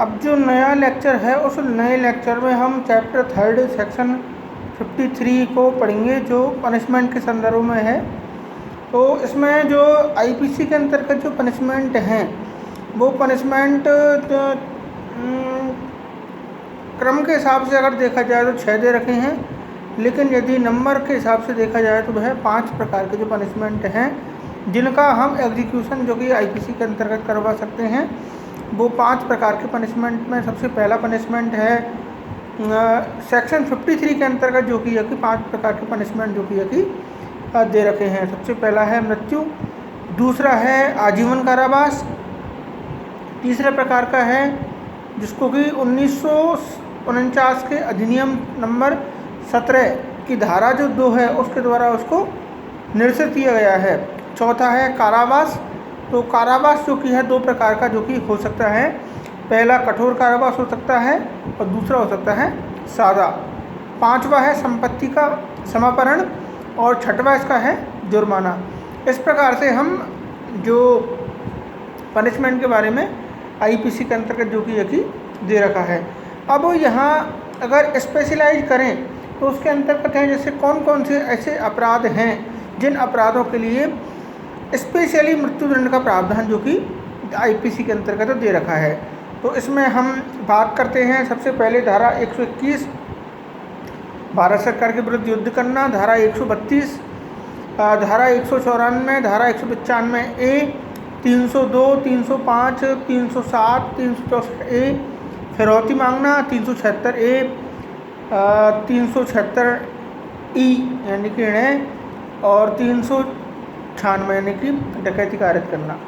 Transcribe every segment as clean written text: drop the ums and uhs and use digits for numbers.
अब जो नया लेक्चर है उस नए लेक्चर में हम चैप्टर 3 सेक्शन 53 को पढ़ेंगे जो पनिशमेंट के संदर्भ में है। तो इसमें जो आईपीसी के अंतर्गत जो पनिशमेंट हैं वो पनिशमेंट क्रम के हिसाब से अगर देखा जाए तो 6 दे रखे हैं, लेकिन यदि नंबर के हिसाब से देखा जाए तो वह 5 प्रकार के जो पनिशमेंट हैं जिनका हम एग्जीक्यूशन जो कि आईपीसी के अंतर्गत करवा सकते हैं। वो 5 प्रकार के पनिशमेंट में सबसे पहला पनिशमेंट है सेक्शन 53 के अंतर्गत जो कि 5 प्रकार के पनिशमेंट जो कि दे रखे हैं। सबसे पहला है मृत्यु, दूसरा है आजीवन कारावास, तीसरे प्रकार का है जिसको कि 1949 के अधिनियम नंबर 17 की धारा जो 2 है उसके द्वारा उसको निरसित किया गया है। चौथा है कारावास। तो कारावास जो कि है 2 प्रकार का जो कि हो सकता है, पहला कठोर कारावास हो सकता है और दूसरा हो सकता है सादा। पांचवा है संपत्ति का समापरण और छठवां इसका है जुर्माना। इस प्रकार से हम जो पनिशमेंट के बारे में आईपीसी के अंतर्गत जो कि दे रखा है। अब यहाँ अगर स्पेशलाइज करें तो उसके अंतर्गत है जैसे कौन कौन से ऐसे अपराध हैं जिन अपराधों के लिए स्पेशली मृत्युदंड का प्रावधान जो कि आईपीसी के अंतर्गत दे रखा है। तो इसमें हम बात करते हैं सबसे पहले धारा 121 भारत सरकार के विरुद्ध युद्ध करना, धारा 132, धारा 194, धारा 195 ए, 302, 305, 307, 364 ए, फिरौती मांगना, 376 ए, 376 ई यानी कि ऋण और 396 यानी कि डकैती कारित करना।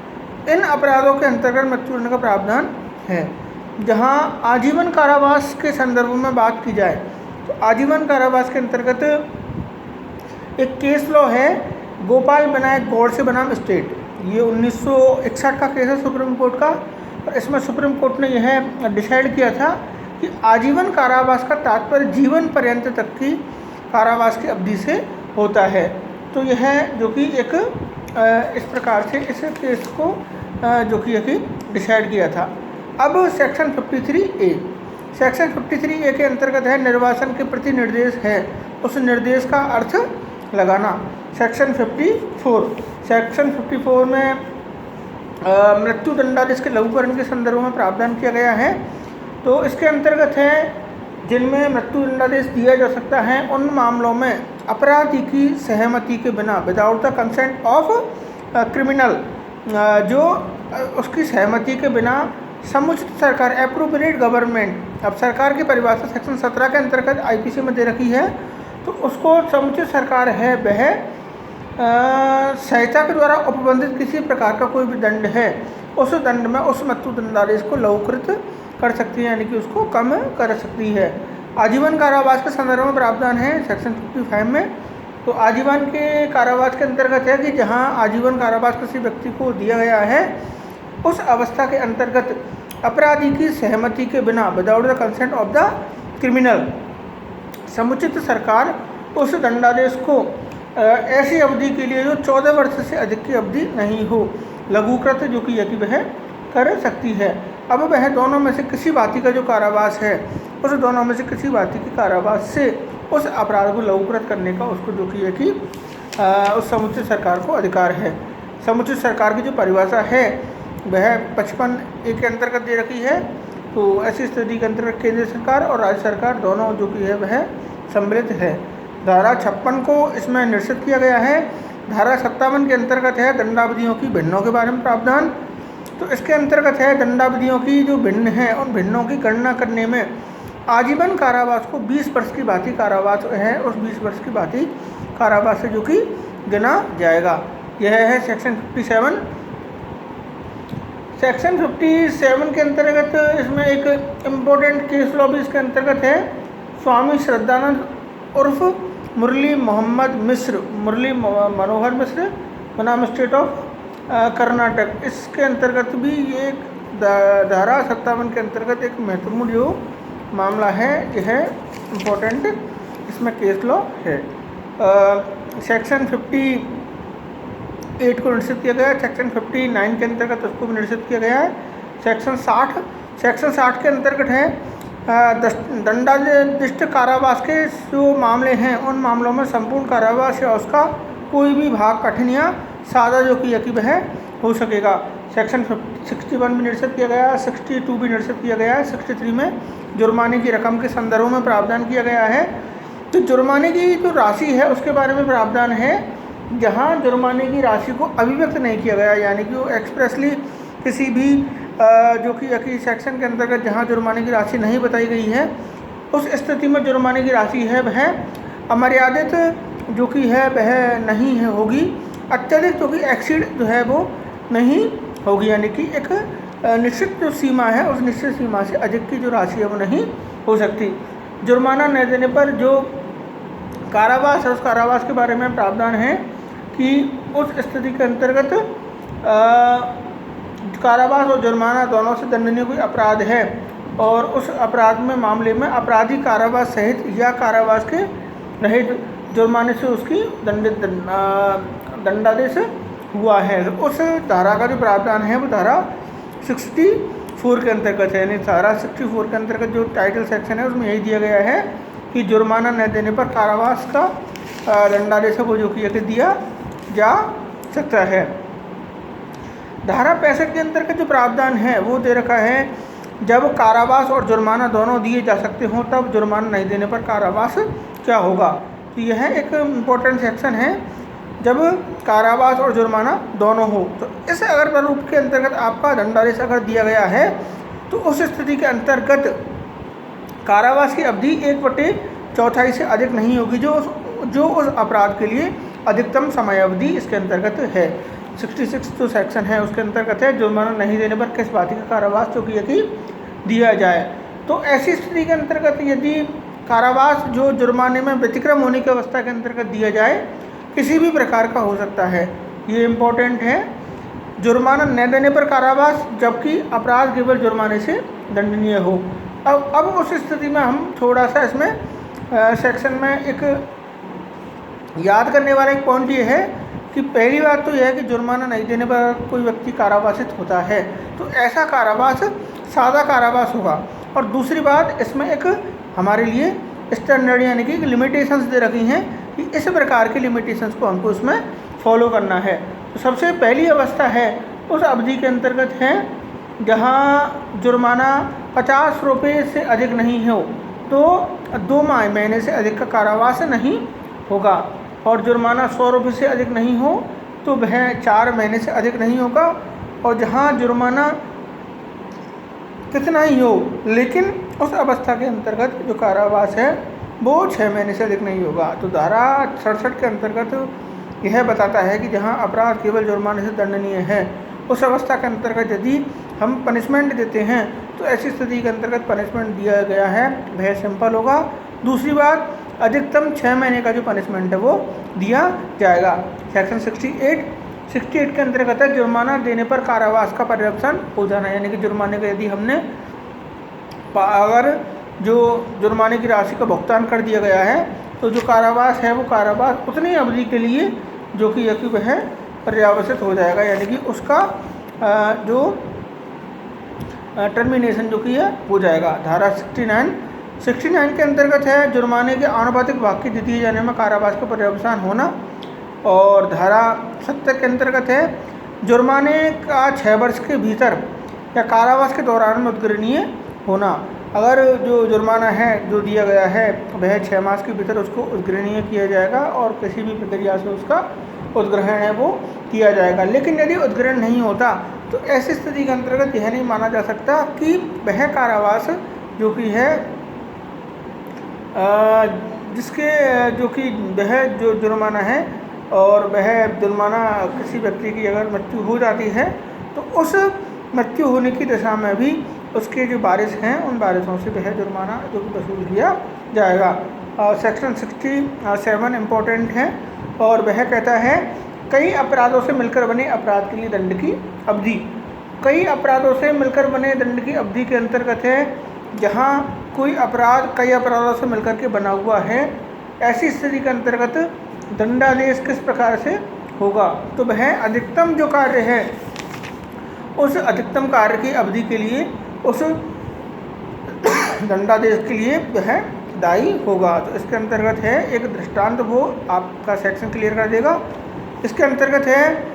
इन अपराधों के अंतर्गत मृत्युदंड का प्रावधान है। जहां आजीवन कारावास के संदर्भ में बात की जाए तो आजीवन कारावास के अंतर्गत एक केस लॉ है गोपाल विनायक गौड़ बनाम स्टेट। ये 1961 का केस है सुप्रीम कोर्ट का, और इसमें सुप्रीम कोर्ट ने यह डिसाइड किया था कि आजीवन कारावास का तात्पर्य जीवन पर्यंत तक की कारावास की अवधि से होता है। तो यह जो कि एक इस प्रकार से इस केस को जो कि डिसाइड किया था। अब सेक्शन 53 ए, सेक्शन 53 ए के अंतर्गत है निर्वासन के प्रति निर्देश है, उस निर्देश का अर्थ लगाना। सेक्शन 54, सेक्शन 54 में मृत्यु दंडादेश के लघुकरण के संदर्भ में प्रावधान किया गया है। तो इसके अंतर्गत है जिनमें मृत्यु दंडादेश दिया जा सकता है उन मामलों में अपराधी की सहमति के बिना, without the consent of criminal, जो उसकी सहमति के बिना समुचित सरकार एप्रोप्रिएट गवर्नमेंट, अब सरकार की परिभाषा सेक्शन 17 के अंतर्गत आईपीसी में दे रखी है। तो उसको समुचित सरकार है वह संहिता के द्वारा उपबंधित किसी प्रकार का कोई भी दंड है उस दंड में उस मृत्यु दंडादेश को लघुकृत कर सकती है, यानी कि उसको कम कर सकती है। आजीवन कारावास के संदर्भ में प्रावधान है सेक्शन 55 में। तो आजीवन के कारावास के अंतर्गत है कि जहां आजीवन कारावास किसी व्यक्ति को दिया गया है उस अवस्था के अंतर्गत अपराधी की सहमति के बिना, without the consent of the criminal, समुचित सरकार उस दंडादेश को ऐसी अवधि के लिए जो 14 वर्ष से अधिक की अवधि नहीं हो लघुकृत जो कि वह कर सकती है। अब वह दोनों में से किसी भांति का जो कारावास है उस दोनों में से किसी भांति के कारावास से उस अपराध को लघुकृत करने का उसको जो कि उस समुचित सरकार को अधिकार है। समुचित सरकार की जो परिभाषा है वह 55 ए के अंतर्गत दे रखी है। तो ऐसी स्थिति के अंतर्गत केंद्र सरकार और राज्य सरकार दोनों जो कि है वह सम्मिलित है। धारा 56 को इसमें निश्चित किया गया है। धारा 57 के अंतर्गत है दंडावधियों की भिन्नों के बारे में प्रावधान। तो इसके अंतर्गत है दंडावधियों की जो भिन्न है उन भिन्नों की गणना करने में आजीवन कारावास को 20 वर्ष की भांति कारावास है, उस 20 वर्ष की भांति कारावास से जो कि गिना जाएगा। यह है सेक्शन 57। सेक्शन 57 के अंतर्गत इसमें एक इम्पोर्टेंट केस लॉ भी इसके अंतर्गत है। स्वामी श्रद्धानंद उर्फ मुरली मोहम्मद मिश्र, मुरली मनोहर मिश्र बनाम स्टेट ऑफ कर्नाटक, इसके अंतर्गत भी ये धारा 57 के अंतर्गत एक महत्वपूर्ण जो मामला है यह इम्पोर्टेंट इसमें केस लॉ है। सेक्शन 58 को निश्चित किया गया है। सेक्शन 59 के अंतर्गत उसको भी निश्चित किया गया है। सेक्शन 60 सेक्शन 60 के अंतर्गत है दंडाधिष्ट कारावास के जो मामले हैं उन मामलों में संपूर्ण कारावास या उसका कोई भी भाग कठिन या सादा जो कि यकीब है हो सकेगा। सेक्शन 61 भी निरसित किया गया है, 62 भी निरसित किया गया है, 63 में जुर्माने की रकम के संदर्भ में प्रावधान किया गया है। तो जुर्माने की जो राशि है उसके बारे में प्रावधान है जहां जुर्माने की राशि को अभिव्यक्त नहीं किया गया, यानी कि वो एक्सप्रेसली किसी भी जो कि सेक्शन के अंतर्गत जहां जुर्माने की राशि नहीं बताई गई है उस स्थिति में जुर्माने की राशि है वह अमर्यादित जो कि है वह नहीं है होगी, अत्यधिक जो कि एक्सीड जो है वो नहीं होगी, यानी कि एक निश्चित जो सीमा है उस निश्चित सीमा से अधिक की जो राशि है वो नहीं हो सकती। जुर्माना न देने पर जो कारावास है उस कारावास के बारे में प्रावधान है कि उस स्थिति के अंतर्गत कारावास और जुर्माना दोनों से दंडनीय कोई अपराध है और उस अपराध में मामले में अपराधी कारावास सहित या कारावास के रहित जुर्माने से उसकी दंडादेश हुआ है। तो उस धारा का जो प्रावधान है वो धारा 64 के अंतर्गत है, यानी धारा 64 के अंतर्गत जो टाइटल सेक्शन है उसमें यही दिया गया है कि जुर्माना न देने पर कारावास का दंडादेश वो जो कि दिया जा सकता है। धारा 65 के अंतर्गत जो प्रावधान है वो दे रखा है जब कारावास और जुर्माना दोनों दिए जा सकते हों तब जुर्माना नहीं देने पर कारावास क्या होगा। तो यह एक इम्पोर्टेंट सेक्शन है जब कारावास और जुर्माना दोनों हो। तो इस अगर प्रारूप के अंतर्गत आपका दंडादेश अगर दिया गया है तो उस स्थिति के अंतर्गत कारावास की अवधि 1/4 से अधिक नहीं होगी जो उस अपराध के लिए अधिकतम समय अवधि इसके अंतर्गत है। 66 जो सेक्शन है उसके अंतर्गत है जुर्माना नहीं देने पर किस बात का कारावास जो कि दिया जाए। तो ऐसी स्थिति के अंतर्गत यदि कारावास जो जुर्माने में व्यतिक्रम होने की अवस्था के अंतर्गत दिया जाए किसी भी प्रकार का हो सकता है, ये इम्पोर्टेंट है। जुर्माना न देने पर कारावास जबकि अपराध केवल जुर्माने से दंडनीय हो। अब उस स्थिति में हम थोड़ा सा इसमें सेक्शन में एक याद करने वाला एक पॉइंट ये है कि पहली बात तो यह है कि जुर्माना नहीं देने पर कोई व्यक्ति कारावासित होता है तो ऐसा कारावास सादा कारावास होगा। और दूसरी बात इसमें एक हमारे लिए स्टैंडर्ड यानी कि लिमिटेशंस दे रखी हैं कि इस प्रकार की लिमिटेशंस को हमको इसमें फॉलो करना है। तो सबसे पहली अवस्था है उस अवधि के अंतर्गत है जहां जुर्माना 50 रुपये से अधिक नहीं हो तो 2 महीने से अधिक का कारावास नहीं होगा, और जुर्माना 100 रुपये से अधिक नहीं हो तो वह 4 महीने से अधिक नहीं होगा, और जहां जुर्माना कितना ही हो लेकिन उस अवस्था के अंतर्गत जो कारावास है वो 6 महीने से अधिक नहीं होगा। तो धारा 67 के अंतर्गत यह बताता है कि जहां अपराध केवल जुर्माने से दंडनीय है उस अवस्था के अंतर्गत यदि हम पनिशमेंट देते हैं तो ऐसी स्थिति के अंतर्गत पनिशमेंट दिया गया है वह सिंपल होगा। दूसरी बात अधिकतम 6 महीने का जो पनिशमेंट है वो दिया जाएगा। सेक्शन 68 के अंतर्गत है जुर्माना देने पर कारावास का पर्यवेक्षण हो जाना, यानी कि जुर्माने का यदि हमने अगर जो जुर्माने की राशि का भुगतान कर दिया गया है तो जो कारावास है वो कारावास उतनी अवधि के लिए जो कि यकीब है पर्यावसित हो जाएगा, यानी कि उसका जो टर्मिनेशन जो कि है हो जाएगा। धारा 69 के अंतर्गत है जुर्माने के आनुपातिक भाग की दिए जाने में कारावास का पर्यवसान होना, और धारा 70 के अंतर्गत है जुर्माने का 6 वर्ष के भीतर या कारावास के दौरान में उद्ग्रहणीय होना। अगर जो जुर्माना है जो दिया गया है वह 6 मास के भीतर उसको उद्ग्रहणीय किया जाएगा और किसी भी प्रक्रिया से उसका उद्ग्रहण है वो किया जाएगा। लेकिन यदि उद्ग्रहण नहीं होता तो ऐसी स्थिति के अंतर्गत यह नहीं माना जा सकता कि वह कारावास जो कि है जिसके जो कि वह जो जुर्माना है और वह जुर्माना किसी व्यक्ति की अगर मृत्यु हो जाती है तो उस मृत्यु होने की दशा में भी उसके जो वारिस हैं उन वारिसों से वह जुर्माना जो कि वसूल किया जाएगा। सेक्शन 67 इम्पोर्टेंट है और वह कहता है कई अपराधों से मिलकर बने अपराध के लिए दंड की अवधि। कई अपराधों से मिलकर बने दंड की अवधि के अंतर्गत है जहां कोई अपराध कई अपराधों से मिलकर के बना हुआ है, ऐसी स्थिति के अंतर्गत दंडादेश किस प्रकार से होगा। तो वह अधिकतम जो कार्य है उस अधिकतम कार्य की अवधि के लिए उस दंडादेश के लिए वह दायी होगा। तो इसके अंतर्गत है एक दृष्टांत, वो आपका सेक्शन क्लियर कर देगा। इसके अंतर्गत है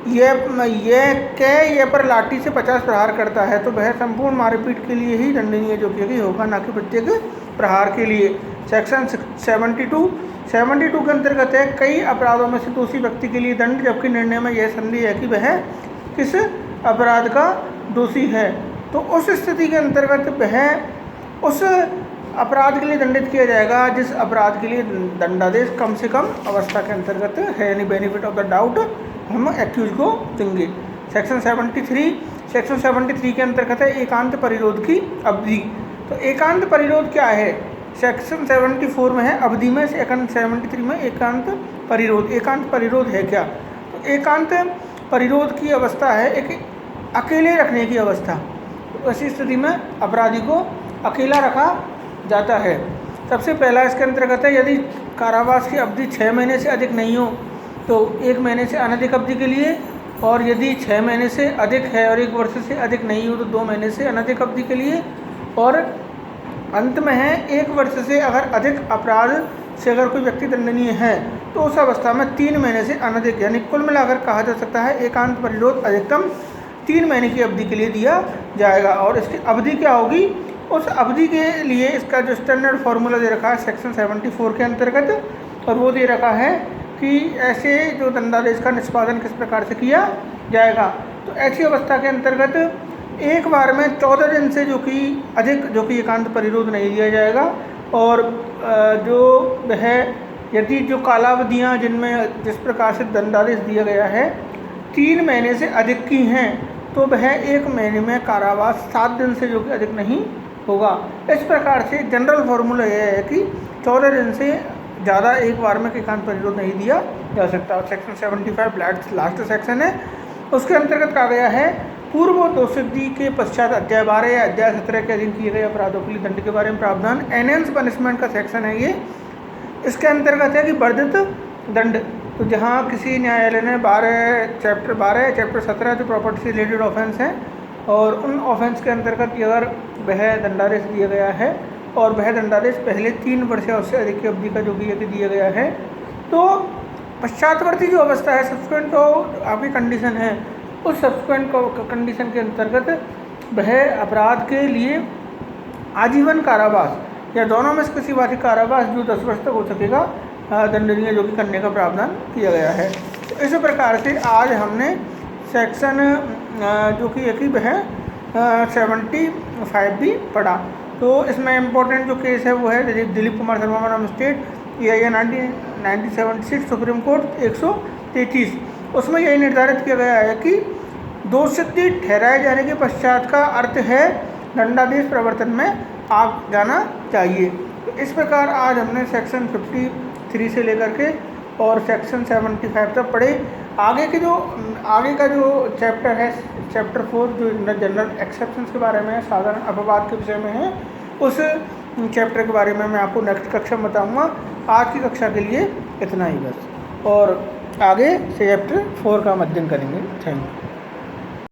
ये पर लाठी से 50 प्रहार करता है तो वह संपूर्ण मारपीट के लिए ही दंडनीय जो कि होगा, ना कि प्रत्येक प्रहार के लिए। सेक्शन 72 के अंतर्गत है कई अपराधों में से दोषी व्यक्ति के लिए दंड, जबकि निर्णय में यह संदेह है कि वह किस अपराध का दोषी है। तो उस स्थिति के अंतर्गत वह उस अपराध के लिए दंडित किया जाएगा जिस अपराध के लिए दंडादेश कम से कम अवस्था के अंतर्गत है, यानी बेनिफिट ऑफ द डाउट हम एक्यूज को देंगे। सेक्शन 73 के अंतर्गत है एकांत परिरोध की अवधि। तो एकांत परिरोध क्या है? सेक्शन 74 में है अवधि में, सेक्शन 73 में एकांत परिरोध है क्या? तो एकांत परिरोध की अवस्था है एक अकेले रखने की अवस्था। तो ऐसी स्थिति में अपराधी को अकेला रखा जाता है। सबसे पहला इसके अंतर्गत है यदि कारावास की अवधि 6 महीने से अधिक नहीं हो तो 1 महीने से अनधिक अवधि के लिए, और यदि 6 महीने से अधिक है और 1 वर्ष से अधिक नहीं हो तो 2 महीने से अनधिक अवधि के लिए, और अंत में है 1 वर्ष से अगर अधिक अपराध से अगर कोई व्यक्ति दंडनीय है तो उस अवस्था में 3 महीने से अनधिक, यानी कुल मिलाकर कहा जा सकता है एकांत परिरोध अधिकतम 3 महीने की अवधि के लिए दिया जाएगा। और इसकी अवधि क्या होगी? उस अवधि के लिए इसका जो स्टैंडर्ड फार्मूला दे रखा है सेक्शन 74 के अंतर्गत, और वो दे रखा है कि ऐसे जो दंडादेश का निष्पादन किस प्रकार से किया जाएगा। तो ऐसी अवस्था के अंतर्गत एक बार में 14 दिन से जो कि एकांत परिरोध नहीं दिया जाएगा, और जो वह यदि जो कालावधियाँ जिनमें जिस प्रकार से दंडादेश दिया गया है 3 महीने से अधिक की हैं तो वह 1 महीने में कारावास 7 दिन से जो कि अधिक नहीं होगा। इस प्रकार से जनरल फार्मूला यह है कि 14 दिन से ज़्यादा एक बार में एकांत परिरोध नहीं दिया जा सकता। सेक्शन 75 लास्ट सेक्शन है, उसके अंतर्गत कहा गया है पूर्व दोषसिद्धि के पश्चात अध्याय 12 या अध्याय 17 के अधीन किए गए अपराधों के लिए दंड के बारे में प्रावधान। एनहेंस पनिशमेंट का सेक्शन है ये। इसके अंतर्गत है कि वर्धित दंड, तो जहाँ किसी न्यायालय ने चैप्टर 17 जो प्रॉपर्टी से रिलेटेड ऑफेंस हैं और उन ऑफेंस के अंतर्गत अगर वह दंडादेश दिया गया है और वह दंडादेश पहले 3 वर्ष या उससे अधिक की अवधि का जो कि दिया गया है, तो पश्चातवर्ती जो अवस्था है सब्सिक्वेंट जो आपकी कंडीशन है उस सब्सिक्वेंट कंडीशन के अंतर्गत वह अपराध के लिए आजीवन कारावास या दोनों में से किसी बात कारावास जो 10 वर्ष तक हो सकेगा दंडनीय जो कि करने का प्रावधान किया गया है। तो इस प्रकार से आज हमने सेक्शन जो कि एक ही वह 75 भी पढ़ा। तो इसमें इम्पोर्टेंट जो केस है वो है दिलीप कुमार शर्मा बनाम स्टेट EIA 1976 सुप्रीम कोर्ट 133। उसमें यही निर्धारित किया गया है कि दोषसिद्धि ठहराए जाने के पश्चात का अर्थ है दंडादेश प्रवर्तन में आ जाना चाहिए। तो इस प्रकार आज हमने सेक्शन 53 से लेकर के और सेक्शन 75 तक पढ़े। आगे का जो चैप्टर है चैप्टर 4 जो जनरल एक्सेप्शंस के बारे में है, साधारण अपवाद के विषय में है, उस चैप्टर के बारे में मैं आपको नेक्स्ट कक्षा में बताऊँगा। आज की कक्षा के लिए इतना ही बस, और आगे से चैप्टर 4 का अध्ययन करेंगे। Thank you.